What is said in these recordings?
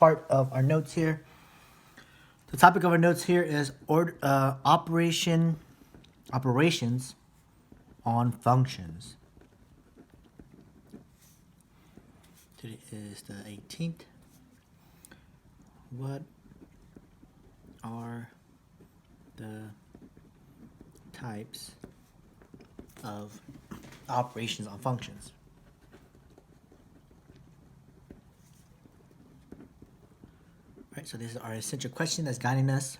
part of our notes here. The topic of our notes here is operations on functions. Today is the 18th. What are the types of operations on functions? Right, so this is our essential question that's guiding us.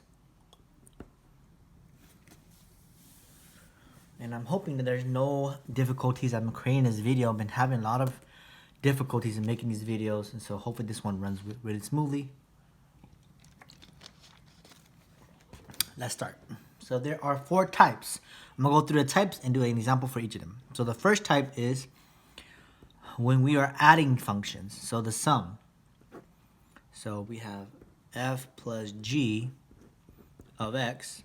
And I'm hoping that there's no difficulties. I've been creating this video. I've been having a lot of difficulties in making these videos, and so hopefully this one runs really smoothly. Let's start. So there are 4 types. I'm gonna go through the types and do an example for each of them. So the first type is when we are adding functions. So the sum. So we have f plus g of x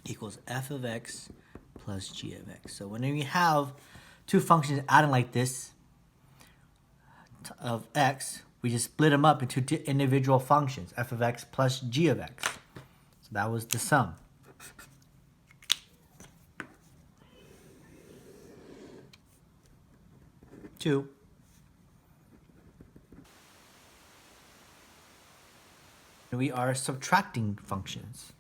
equals f of x plus g of x. So whenever you have 2 functions adding like this of x, we just split them up into 2 individual functions, f of x plus g of x. So that was the sum. Two. We are subtracting functions.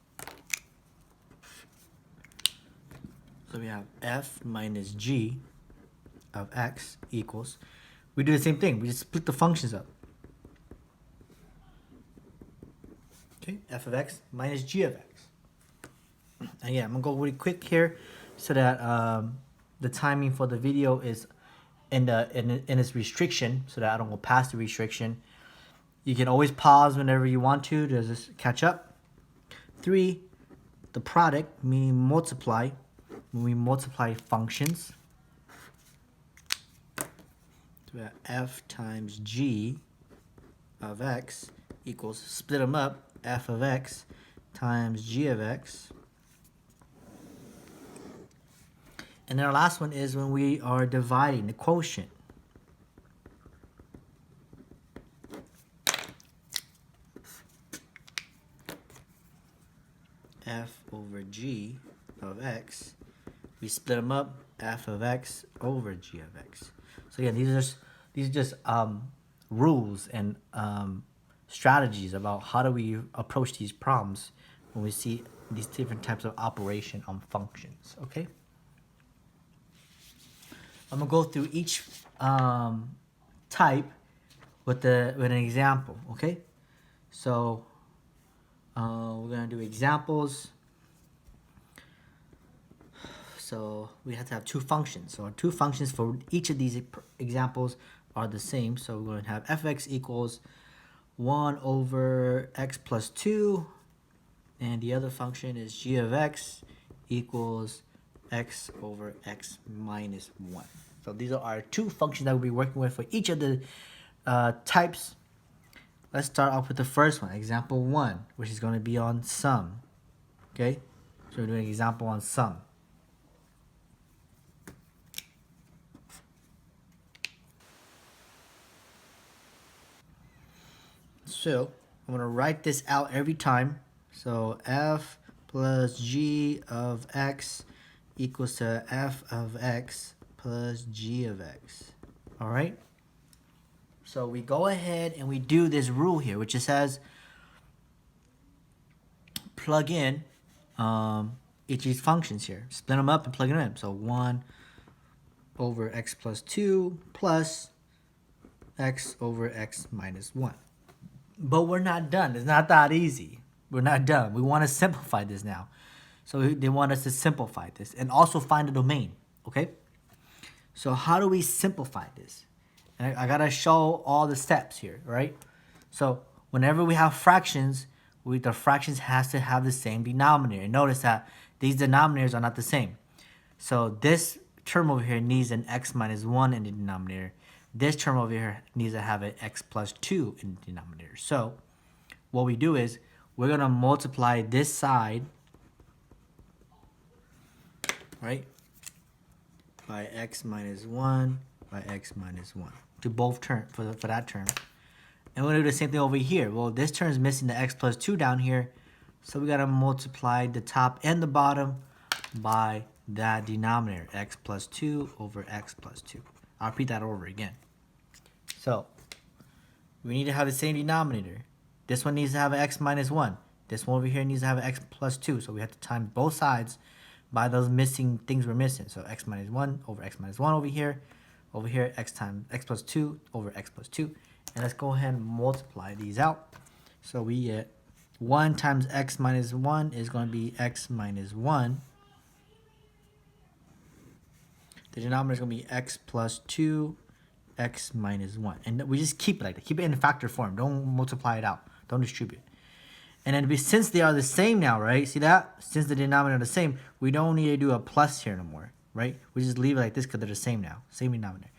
So we have f minus g of x equals, we do the same thing, we just split the functions up. Okay, f of x minus g of x. And yeah, I'm gonna go really quick here so that the timing for the video is in its restriction, so that I don't go past the restriction. You can always pause whenever you want to just catch up. 3, the product, meaning multiply. When we multiply functions, so we have f times g of x equals, split them up, f of x times g of x. And then our last one is when we are dividing the quotient. F over g of x, we split them up, f of x over g of x. So again, these are just rules and strategies about how do we approach these problems when we see these different types of operation on functions. Okay, I'm gonna go through each type with an example. Okay, so we're gonna do examples. So we have to have 2 functions. So our 2 functions for each of these examples are the same. So we're going to have f of x equals 1 over x plus 2. And the other function is g of x equals x over x minus 1. So these are our 2 functions that we'll be working with for each of the types. Let's start off with the first one, example 1, which is going to be on sum. Okay, so we're doing an example on sum. So I'm going to write this out every time. So f plus g of x equals to f of x plus g of x. All right? So we go ahead and we do this rule here, which just says plug in each of these functions here. Split them up and plug them in. So 1 over x plus 2 plus x over x minus 1. But we're not done. It's not that easy. We're not done. We want to simplify this now. So they want us to simplify this and also find a domain, okay? So how do we simplify this? And I gotta show all the steps here, right? So whenever we have fractions, the fractions has to have the same denominator. And notice that these denominators are not the same. So this term over here needs an x minus 1 in the denominator. This term over here needs to have an x plus 2 in the denominator. So what we do is we're going to multiply this side, right, by x minus 1 by x minus 1 to both terms for that term. And we're going to do the same thing over here. Well, this term is missing the x plus 2 down here. So we got to multiply the top and the bottom by that denominator, x plus 2 over x plus 2. I'll repeat that over again. So we need to have the same denominator. This one needs to have an x minus 1. This one over here needs to have an x plus 2. So we have to times both sides by those missing things we're missing. So x minus 1 over x minus 1 over here. Over here, x times x plus 2 over x plus 2. And let's go ahead and multiply these out. So we get 1 times x minus 1 is going to be x minus 1. The denominator is going to be x plus 2, x minus 1. And we just keep it like that. Keep it in factor form. Don't multiply it out. Don't distribute. And then since they are the same now, right? See that? Since the denominator are the same, we don't need to do a plus here no more, right? We just leave it like this because they're the same now. Same denominator.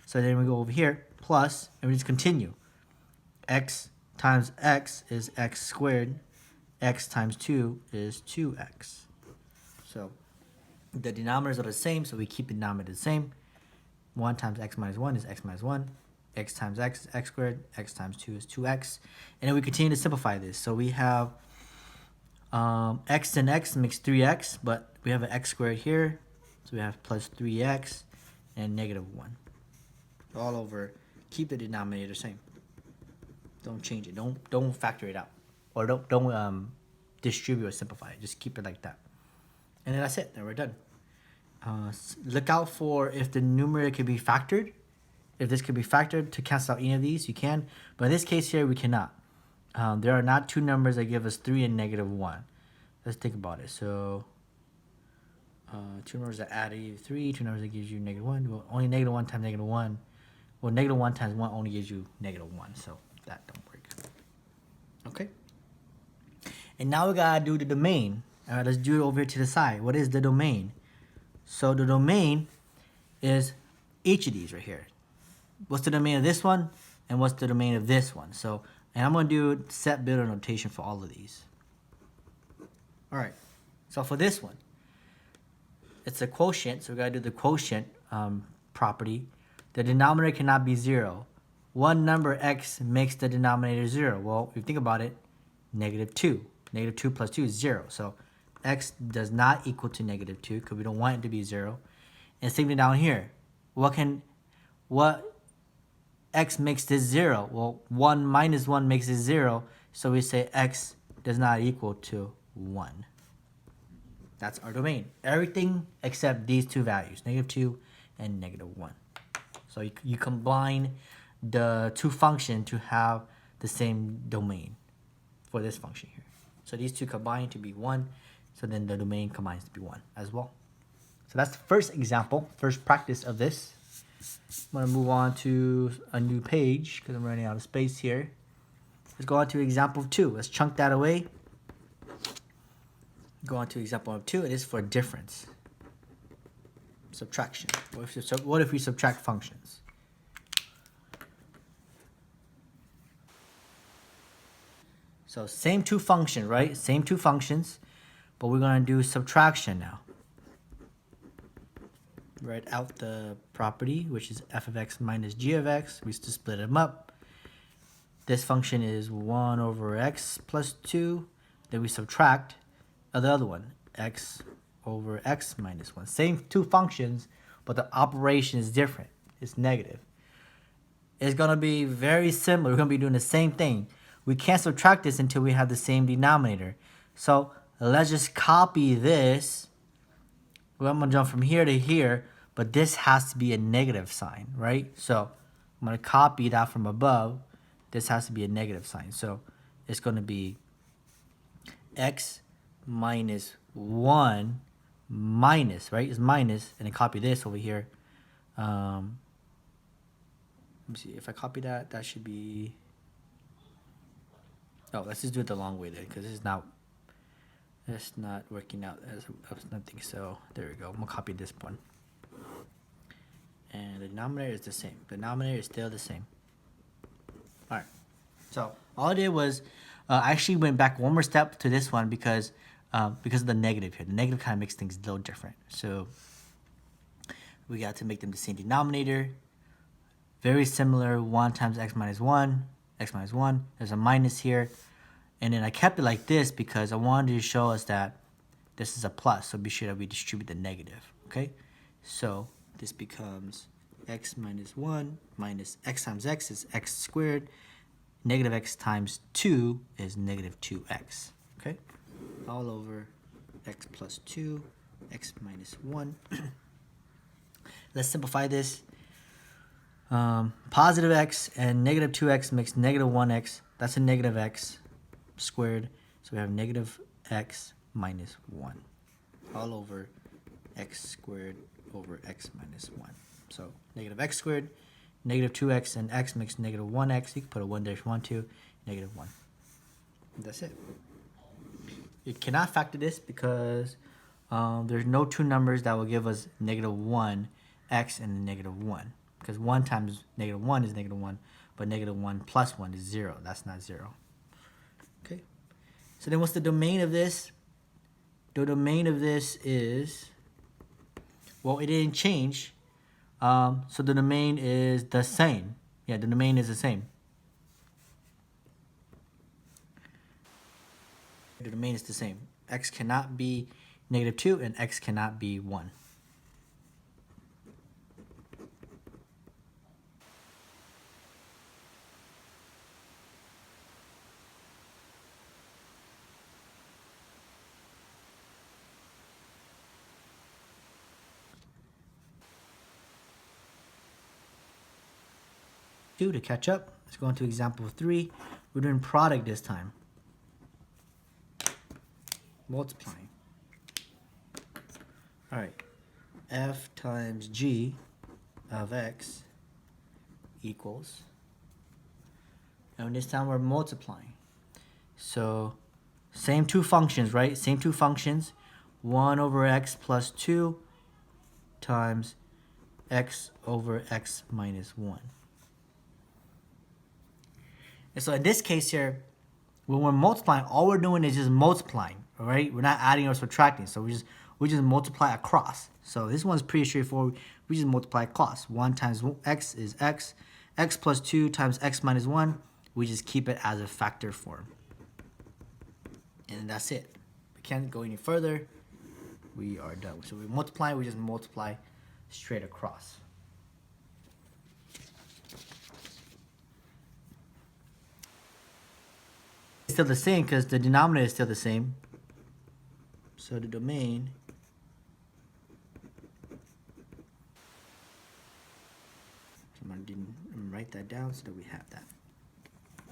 So then we go over here, plus, and we just continue. X times x is x squared. X times 2 is 2x. So the denominators are the same, so we keep the denominator the same. 1 times x minus 1 is x minus 1. X times x is x squared. X times 2 is 2x. And then we continue to simplify this. So we have x and x makes 3x, but we have an x squared here. So we have plus 3x and negative 1. All over. Keep the denominator the same. Don't change it. Don't factor it out. Or don't distribute or simplify it. Just keep it like that. And then that's it. Then we're done. Look out for if the numerator can be factored. If this could be factored to cancel out any of these, you can. But in this case here, we cannot. There are not two numbers that give us 3 and negative 1. Let's think about it. So, two numbers that add 3, two numbers that gives you negative 1. Well, only negative 1 times negative 1. Well, negative 1 times 1 only gives you negative 1. So, that don't work. Okay. And now we got to do the domain. All right, let's do it over here to the side. What is the domain? So, the domain is each of these right here. What's the domain of this one, and what's the domain of this one? So, and I'm going to do set builder notation for all of these. All right. So for this one, it's a quotient. So we got to do the quotient property. The denominator cannot be 0. One number x makes the denominator 0. Well, if you think about it, negative 2. Negative 2 plus 2 is 0. So x does not equal to negative 2 because we don't want it to be 0. And same thing down here. What x makes this 0? Well, 1 minus 1 makes it 0. So we say x does not equal to 1. That's our domain. Everything except these two values, negative 2 and negative 1. So you combine the two functions to have the same domain for this function here. So these two combine to be 1. So then the domain combines to be 1 as well. So that's the first example, first practice of this. I'm going to move on to a new page because I'm running out of space here. Let's go on to example 2. Let's chunk that away. Go on to example 2. It is for difference. Subtraction. What if we subtract functions? So same two functions, right? Same two functions, but we're going to do subtraction now. Write out the property, which is f of x minus g of x. We used to split them up. This function is 1 over x plus 2. Then we subtract the other one, x over x minus 1. Same two functions, but the operation is different. It's negative. It's going to be very similar. We're going to be doing the same thing. We can't subtract this until we have the same denominator. So let's just copy this. Well, I'm going to jump from here to here, but this has to be a negative sign, right? So I'm going to copy that from above. This has to be a negative sign. So it's going to be x minus 1 minus, right? It's minus, and then copy this over here. Let me see. If I copy that, that should be... Oh, let's just do it the long way then, because it's not working out as nothing. So there we go. I'm gonna copy this one, and the denominator is the same. The denominator is still the same. All right. So all I did was I actually went back one more step to this one because of the negative here. The negative kind of makes things a little different. So we got to make them the same denominator. Very similar. 1 times x minus 1. x minus 1. There's a minus here. And then I kept it like this because I wanted to show us that this is a plus. So be sure that we distribute the negative. Okay? So this becomes x minus 1 minus x times x is x squared. Negative x times 2 is negative 2x. Okay? All over x plus 2, x minus 1. Let's simplify this. Positive x and negative 2x makes negative 1x. That's a negative x squared. So we have negative x minus 1 all over x squared over x minus 1. So negative x squared, negative 2x, and x makes negative 1x. You can put a 1 dash 1, 2, negative 1. That's it. You cannot factor this because there's no two numbers that will give us negative 1, x, and negative 1. Because 1 times negative 1 is negative 1, but negative 1 plus 1 is 0. That's not 0. Okay. So then what's the domain of this? The domain of this is, well, it didn't change. So the domain is the same. Yeah, the domain is the same. The domain is the same. X cannot be negative 2 and x cannot be 1. To catch up, let's go into example 3. We're doing product this time. Multiplying. All right, f times g of x equals, and this time we're multiplying. So same two functions, right? Same two functions. 1 over x plus 2 times x over x minus 1. And so in this case here, when we're multiplying, all we're doing is just multiplying, all right? We're not adding or subtracting, so we just multiply across. So this one's pretty straightforward. We just multiply across. 1 times x is x. X plus 2 times x minus 1. We just keep it as a factor form. And that's it. We can't go any further. We are done. So we multiply, we just multiply straight across. Still the same because the denominator is still the same. So the domain I'm going to write that down so that we have that.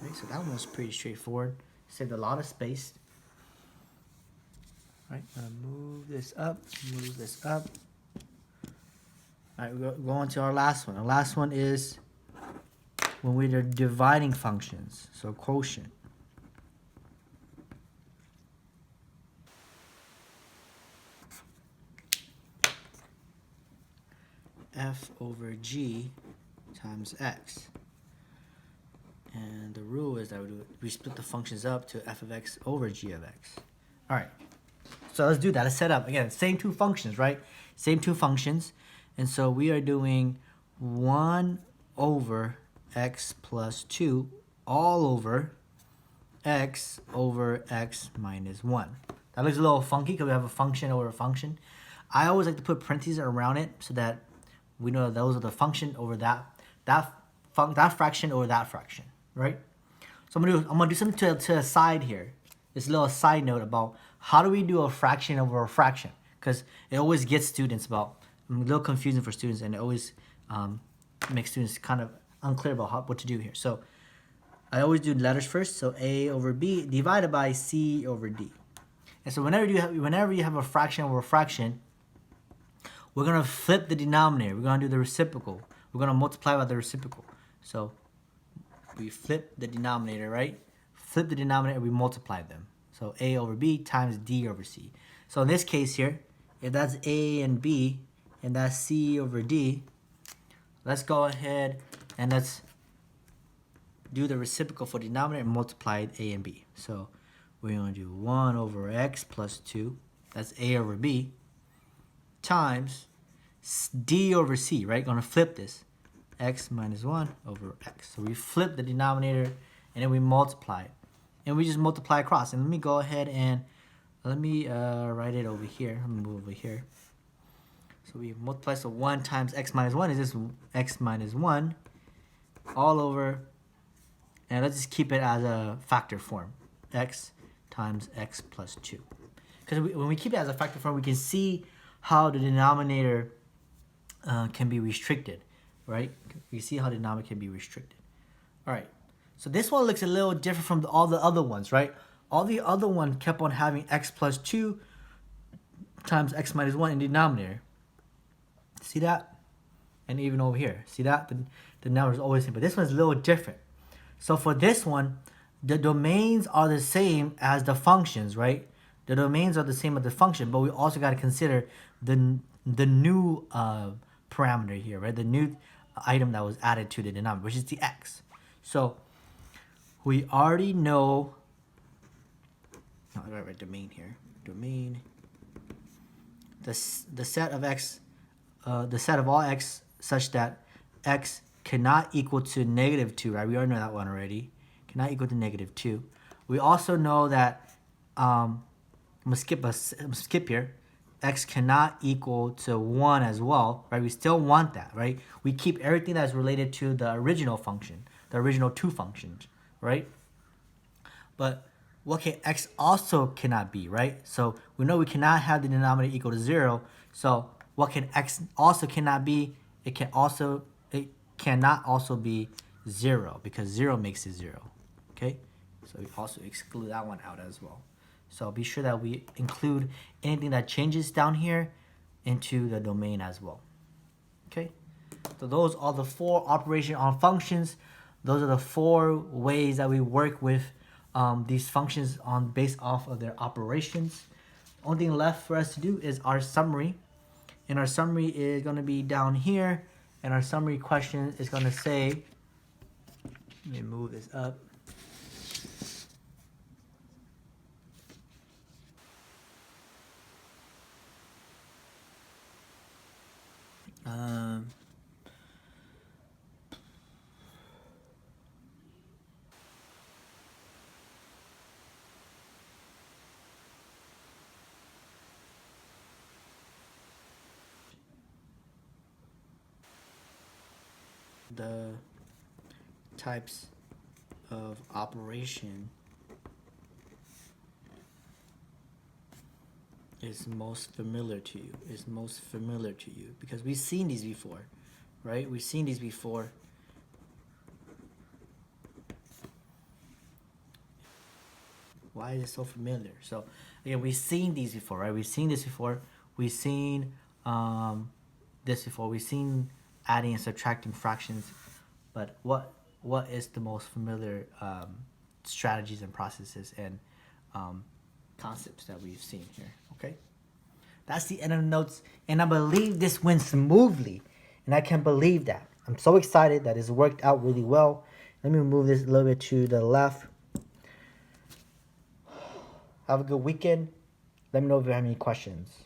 Okay, so that one was pretty straightforward. Saved a lot of space. All right, I'm gonna move this up, move this up. All right, we're going to our last one. Our last one is when we're dividing functions. So quotient. F over g times x. And the rule is that we split the functions up to f of x over g of x. All right, so let's do that. Let's set up, again, same two functions, right? Same two functions. And so we are doing 1 over x plus 2 all over x minus 1. That looks a little funky because we have a function over a function. I always like to put parentheses around it so that we know that those are the function over that fraction over that fraction, right? So I'm gonna do something to the side here. This little side note about how do we do a fraction over a fraction, because it always gets students a little confusing for students, and it always makes students kind of unclear about what to do here. So I always do letters first. So a over b divided by c over d. And so whenever you have a fraction over a fraction, we're going to flip the denominator. We're going to do the reciprocal. We're going to multiply by the reciprocal. So we flip the denominator, right? Flip the denominator, we multiply them. So a over b times d over c. So in this case here, if that's a and b, and that's c over d, let's go ahead and let's do the reciprocal for denominator and multiply a and b. So we're going to do 1 over x plus 2, that's a over b, times d over c, right? Going to flip this, x minus 1 over x. So we flip the denominator and then we multiply it. And we just multiply across. And let me go ahead and let me write it over here. Let me move over here. So we multiply, so 1 times x minus 1 is just x minus 1 all over, and let's just keep it as a factor form, x times x plus 2. Because when we keep it as a factor form, we can see how the denominator can be restricted, right? We see how the denominator can be restricted. All right, so this one looks a little different from all the other ones, right? All the other ones kept on having x plus 2 times x minus 1 in the denominator. See that? And even over here, see that? The number is always the same, but this one's a little different. So for this one, the domains are the same as the functions, right? The domains are the same as the function, but we also got to consider the new parameter here, right? The new item that was added to the denominator, which is the x. So we already know, no, I gotta write domain here. Domain, the set of x, the set of all x such that x cannot equal to negative 2, right? We already know that one already. Cannot equal to negative 2. We also know that, I'm gonna skip here. X cannot equal to 1 as well, right? We still want that, right? We keep everything that's related to the original function, the original 2 functions, right? But what can x also cannot be, right? So we know we cannot have the denominator equal to 0. So what can x also cannot be? It cannot also be 0, because 0 makes it 0. Okay? So we also exclude that one out as well. So be sure that we include anything that changes down here into the domain as well. Okay? So those are the 4 operations on functions. Those are the 4 ways that we work with these functions based off of their operations. Only thing left for us to do is our summary. And our summary is going to be down here. And our summary question is going to say, let me move this up. The types of operation is most familiar to you, because we've seen these before, right? We've seen these before. Why is it so familiar? So again, we've seen these before, right? We've seen this before. We've seen this before. We've seen adding and subtracting fractions. But what is the most familiar strategies and processes and concepts that we've seen here? Okay, that's the end of the notes, and I believe this went smoothly, and I can't believe that. I'm so excited that it's worked out really well. Let me move this a little bit to the left. Have a good weekend. Let me know if you have any questions.